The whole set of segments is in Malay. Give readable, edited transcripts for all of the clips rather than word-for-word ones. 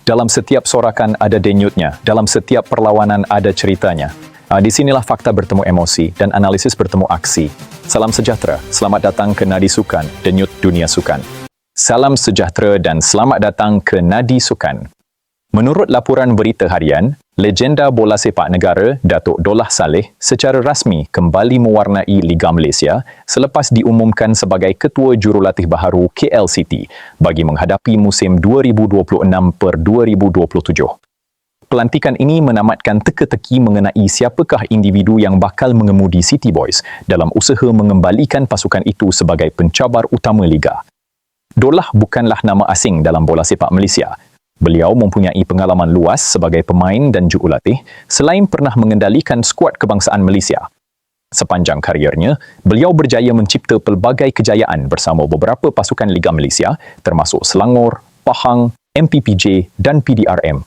Dalam setiap sorakan ada denyutnya, dalam setiap perlawanan ada ceritanya. Di sinilah fakta bertemu emosi dan analisis bertemu aksi. Salam sejahtera, selamat datang ke Nadi Sukan, denyut dunia sukan. Salam sejahtera dan selamat datang ke Nadi Sukan. Menurut laporan berita harian, legenda bola sepak negara Datuk Dollah Saleh secara rasmi kembali mewarnai Liga Malaysia selepas diumumkan sebagai ketua jurulatih baharu KL City bagi menghadapi musim 2026-2027. Pelantikan ini menamatkan teka-teki mengenai siapakah individu yang bakal mengemudi City Boys dalam usaha mengembalikan pasukan itu sebagai pencabar utama Liga. Dollah bukanlah nama asing dalam bola sepak Malaysia. Beliau mempunyai pengalaman luas sebagai pemain dan jurulatih selain pernah mengendalikan skuad kebangsaan Malaysia. Sepanjang kariernya, beliau berjaya mencipta pelbagai kejayaan bersama beberapa pasukan Liga Malaysia termasuk Selangor, Pahang, MPPJ dan PDRM.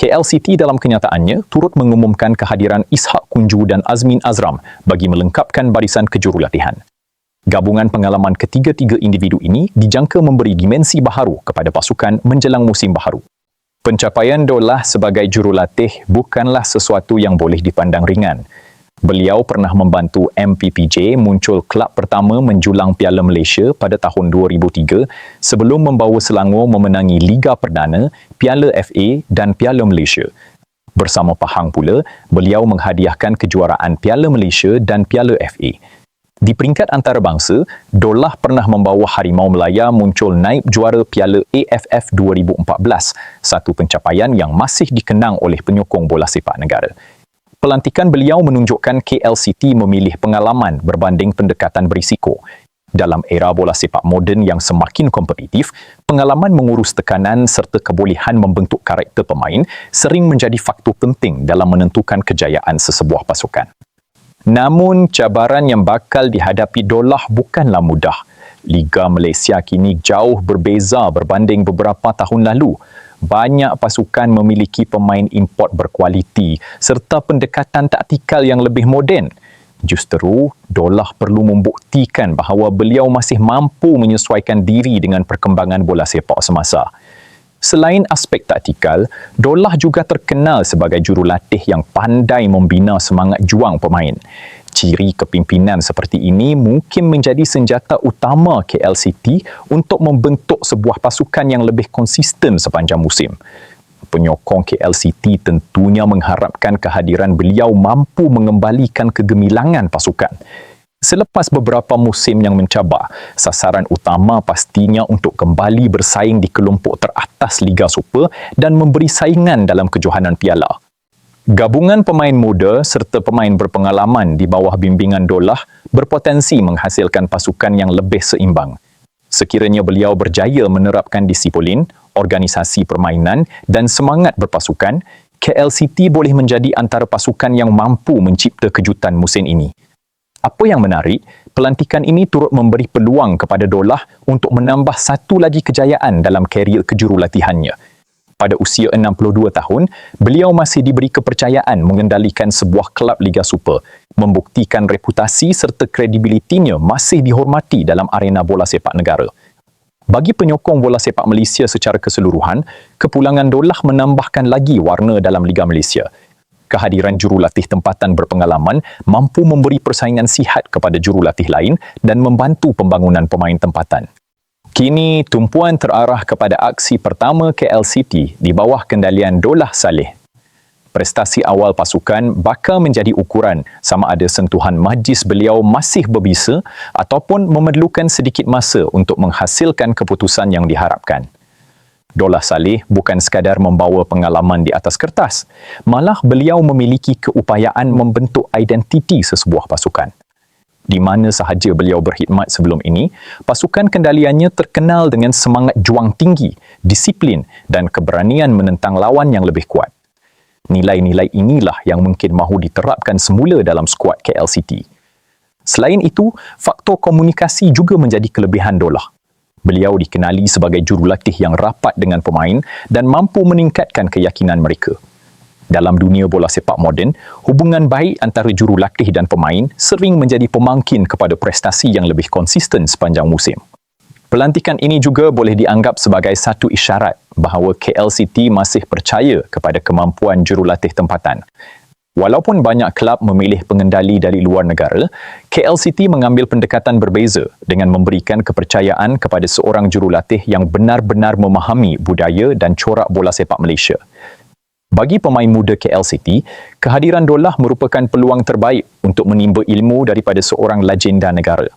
KL City dalam kenyataannya turut mengumumkan kehadiran Ishak Kunju dan Azmin Azram bagi melengkapkan barisan kejurulatihan. Gabungan pengalaman ketiga-tiga individu ini dijangka memberi dimensi baharu kepada pasukan menjelang musim baharu. Pencapaian Dollah sebagai jurulatih bukanlah sesuatu yang boleh dipandang ringan. Beliau pernah membantu MPPJ muncul kelab pertama menjulang Piala Malaysia pada tahun 2003 sebelum membawa Selangor memenangi Liga Perdana, Piala FA dan Piala Malaysia. Bersama Pahang pula, beliau menghadiahkan kejuaraan Piala Malaysia dan Piala FA. Di peringkat antarabangsa, Dollah pernah membawa Harimau Melaya muncul naib juara Piala AFF 2014, satu pencapaian yang masih dikenang oleh penyokong bola sepak negara. Pelantikan beliau menunjukkan KL City memilih pengalaman berbanding pendekatan berisiko. Dalam era bola sepak moden yang semakin kompetitif, pengalaman mengurus tekanan serta kebolehan membentuk karakter pemain sering menjadi faktor penting dalam menentukan kejayaan sesebuah pasukan. Namun, cabaran yang bakal dihadapi Dollah bukanlah mudah. Liga Malaysia kini jauh berbeza berbanding beberapa tahun lalu. Banyak pasukan memiliki pemain import berkualiti serta pendekatan taktikal yang lebih moden. Justeru, Dollah perlu membuktikan bahawa beliau masih mampu menyesuaikan diri dengan perkembangan bola sepak semasa. Selain aspek taktikal, Dollah juga terkenal sebagai jurulatih yang pandai membina semangat juang pemain. Ciri kepimpinan seperti ini mungkin menjadi senjata utama KL City untuk membentuk sebuah pasukan yang lebih konsisten sepanjang musim. Penyokong KL City tentunya mengharapkan kehadiran beliau mampu mengembalikan kegemilangan pasukan. Selepas beberapa musim yang mencabar, sasaran utama pastinya untuk kembali bersaing di kelompok teratas Liga Super dan memberi saingan dalam kejohanan piala. Gabungan pemain muda serta pemain berpengalaman di bawah bimbingan Dollah berpotensi menghasilkan pasukan yang lebih seimbang. Sekiranya beliau berjaya menerapkan disiplin, organisasi permainan dan semangat berpasukan, KL City boleh menjadi antara pasukan yang mampu mencipta kejutan musim ini. Apa yang menarik, pelantikan ini turut memberi peluang kepada Dollah untuk menambah satu lagi kejayaan dalam karier kejurulatihannya. Pada usia 62 tahun, beliau masih diberi kepercayaan mengendalikan sebuah kelab Liga Super, membuktikan reputasi serta kredibilitinya masih dihormati dalam arena bola sepak negara. Bagi penyokong bola sepak Malaysia secara keseluruhan, kepulangan Dollah menambahkan lagi warna dalam Liga Malaysia. Kehadiran jurulatih tempatan berpengalaman mampu memberi persaingan sihat kepada jurulatih lain dan membantu pembangunan pemain tempatan. Kini, tumpuan terarah kepada aksi pertama KL City di bawah kendalian Dollah Saleh. Prestasi awal pasukan bakal menjadi ukuran sama ada sentuhan majlis beliau masih berbisa ataupun memerlukan sedikit masa untuk menghasilkan keputusan yang diharapkan. Dollah Saleh bukan sekadar membawa pengalaman di atas kertas, malah beliau memiliki keupayaan membentuk identiti sesebuah pasukan. Di mana sahaja beliau berkhidmat sebelum ini, pasukan kendaliannya terkenal dengan semangat juang tinggi, disiplin dan keberanian menentang lawan yang lebih kuat. Nilai-nilai inilah yang mungkin mahu diterapkan semula dalam skuad KL City. Selain itu, faktor komunikasi juga menjadi kelebihan Dollah. Beliau dikenali sebagai jurulatih yang rapat dengan pemain dan mampu meningkatkan keyakinan mereka. Dalam dunia bola sepak moden, hubungan baik antara jurulatih dan pemain sering menjadi pemangkin kepada prestasi yang lebih konsisten sepanjang musim. Pelantikan ini juga boleh dianggap sebagai satu isyarat bahawa KL City masih percaya kepada kemampuan jurulatih tempatan. Walaupun banyak kelab memilih pengendali dari luar negara, KL City mengambil pendekatan berbeza dengan memberikan kepercayaan kepada seorang jurulatih yang benar-benar memahami budaya dan corak bola sepak Malaysia. Bagi pemain muda KL City, kehadiran Dollah merupakan peluang terbaik untuk menimba ilmu daripada seorang legenda negara.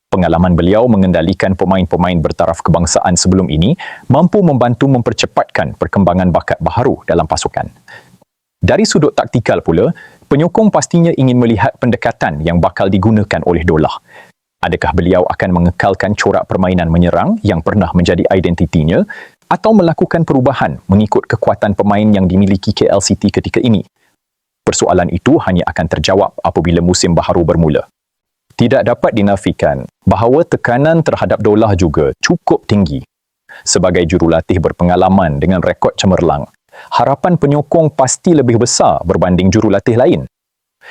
Pengalaman beliau mengendalikan pemain-pemain bertaraf kebangsaan sebelum ini mampu membantu mempercepatkan perkembangan bakat baharu dalam pasukan. Dari sudut taktikal pula, penyokong pastinya ingin melihat pendekatan yang bakal digunakan oleh Dollah. Adakah beliau akan mengekalkan corak permainan menyerang yang pernah menjadi identitinya atau melakukan perubahan mengikut kekuatan pemain yang dimiliki KL City ketika ini? Persoalan itu hanya akan terjawab apabila musim baharu bermula. Tidak dapat dinafikan bahawa tekanan terhadap Dollah juga cukup tinggi. Sebagai jurulatih berpengalaman dengan rekod cemerlang, harapan penyokong pasti lebih besar berbanding jurulatih lain.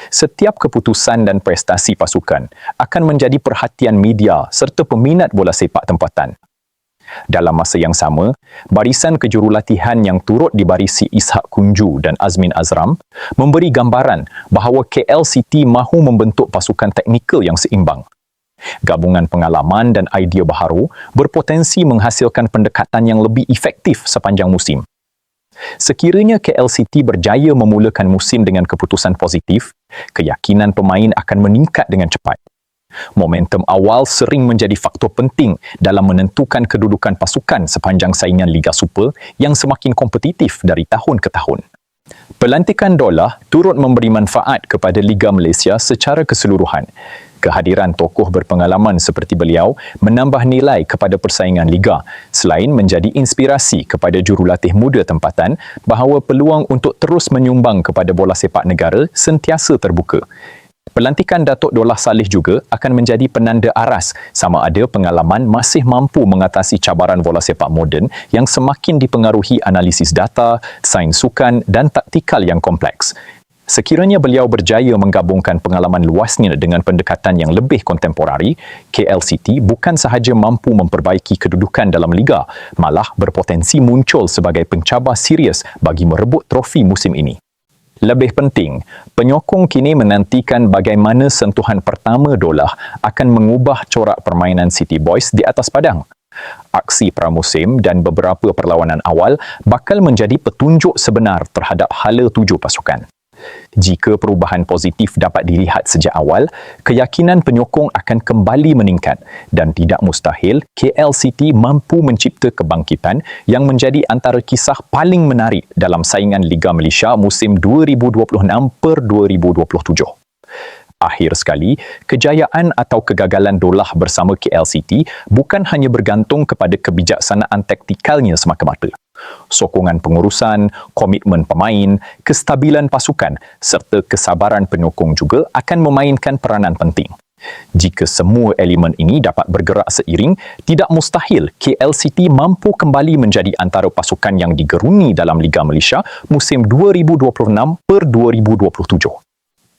Setiap keputusan dan prestasi pasukan akan menjadi perhatian media serta peminat bola sepak tempatan. Dalam masa yang sama, barisan kejurulatihan yang turut dibarisi Ishak Kunju dan Azmin Azram memberi gambaran bahawa KL City mahu membentuk pasukan teknikal yang seimbang. Gabungan pengalaman dan idea baharu berpotensi menghasilkan pendekatan yang lebih efektif sepanjang musim. Sekiranya KL City berjaya memulakan musim dengan keputusan positif, keyakinan pemain akan meningkat dengan cepat. Momentum awal sering menjadi faktor penting dalam menentukan kedudukan pasukan sepanjang saingan Liga Super yang semakin kompetitif dari tahun ke tahun. Pelantikan Dollah turut memberi manfaat kepada Liga Malaysia secara keseluruhan. Kehadiran tokoh berpengalaman seperti beliau menambah nilai kepada persaingan Liga selain menjadi inspirasi kepada jurulatih muda tempatan bahawa peluang untuk terus menyumbang kepada bola sepak negara sentiasa terbuka. Pelantikan Datuk Dollah Saleh juga akan menjadi penanda aras sama ada pengalaman masih mampu mengatasi cabaran bola sepak moden yang semakin dipengaruhi analisis data, sains sukan dan taktikal yang kompleks. Sekiranya beliau berjaya menggabungkan pengalaman luasnya dengan pendekatan yang lebih kontemporari, KL City bukan sahaja mampu memperbaiki kedudukan dalam Liga, malah berpotensi muncul sebagai pencabar serius bagi merebut trofi musim ini. Lebih penting, penyokong kini menantikan bagaimana sentuhan pertama Dollah akan mengubah corak permainan City Boys di atas padang. Aksi pramusim dan beberapa perlawanan awal bakal menjadi petunjuk sebenar terhadap hala tuju pasukan. Jika perubahan positif dapat dilihat sejak awal, keyakinan penyokong akan kembali meningkat dan tidak mustahil KL City mampu mencipta kebangkitan yang menjadi antara kisah paling menarik dalam saingan Liga Malaysia musim 2026-2027. Akhir sekali, kejayaan atau kegagalan Dollah bersama KL City bukan hanya bergantung kepada kebijaksanaan taktikalnya semata-mata. Sokongan pengurusan, komitmen pemain, kestabilan pasukan serta kesabaran penyokong juga akan memainkan peranan penting. Jika semua elemen ini dapat bergerak seiring, tidak mustahil KL City mampu kembali menjadi antara pasukan yang digeruni dalam Liga Malaysia musim 2026-2027.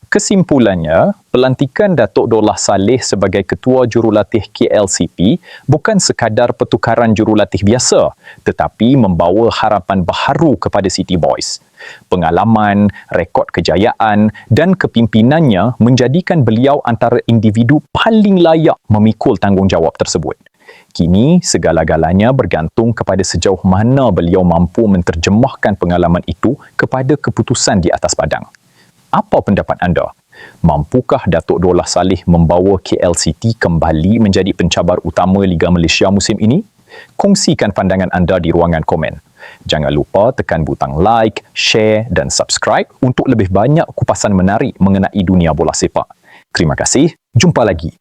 Kesimpulannya, pelantikan Datuk Dollah Saleh sebagai Ketua Jurulatih KLCP bukan sekadar pertukaran jurulatih biasa, tetapi membawa harapan baharu kepada City Boys. Pengalaman, rekod kejayaan dan kepimpinannya menjadikan beliau antara individu paling layak memikul tanggungjawab tersebut. Kini, segala-galanya bergantung kepada sejauh mana beliau mampu menterjemahkan pengalaman itu kepada keputusan di atas padang. Apa pendapat anda? Mampukah Datuk Dollah Saleh membawa KL City kembali menjadi pencabar utama Liga Malaysia musim ini? Kongsikan pandangan anda di ruangan komen. Jangan lupa tekan butang like, share dan subscribe untuk lebih banyak kupasan menarik mengenai dunia bola sepak. Terima kasih, jumpa lagi.